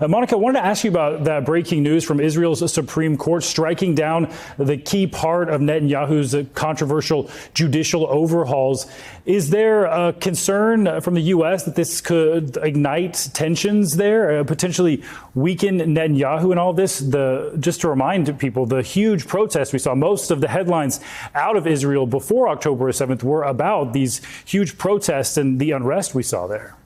Monica, I wanted to ask you about that breaking news from Israel's Supreme Court striking down the key part of Netanyahu's controversial judicial overhauls. Is there a concern from the U.S. that this could ignite tensions there, potentially weaken Netanyahu in all this? Just to remind people, the huge protests we saw, most of the headlines out of Israel before October 7th were about these huge protests and the unrest we saw there.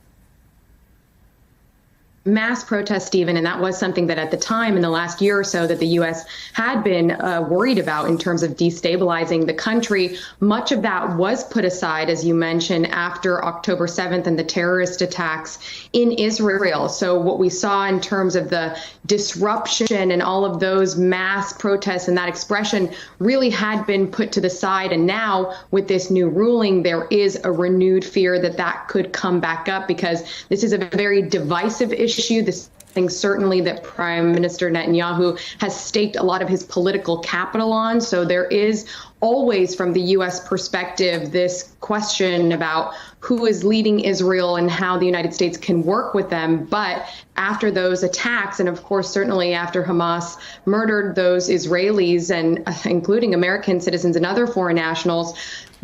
Mass protest, Stephen, and that was something that at the time in the last year or so that the U.S. had been worried about in terms of destabilizing the country. Much of that was put aside, as you mentioned, after October 7th and the terrorist attacks in Israel. So what we saw in terms of the disruption and all of those mass protests and that expression really had been put to the side. And now with this new ruling, there is a renewed fear that that could come back up because this is a very divisive issue. This thing certainly that Prime Minister Netanyahu has staked a lot of his political capital on. So there is always, from the U.S. perspective, this question about who is leading Israel and how the United States can work with them. But after those attacks, and of course, certainly after Hamas murdered those Israelis, and including American citizens and other foreign nationals,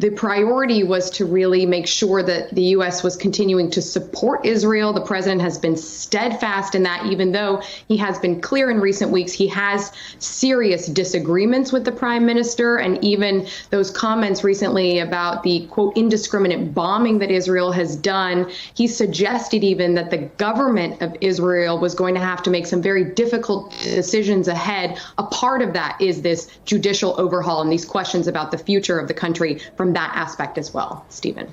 the priority was to really make sure that the U.S. was continuing to support Israel. The president has been steadfast in that, even though he has been clear in recent weeks he has serious disagreements with the prime minister. And even those comments recently about the, quote, indiscriminate bombing that Israel has done, he suggested even that the government of Israel was going to have to make some very difficult decisions ahead. A part of that is this judicial overhaul and these questions about the future of the country from that aspect as well, Stephen.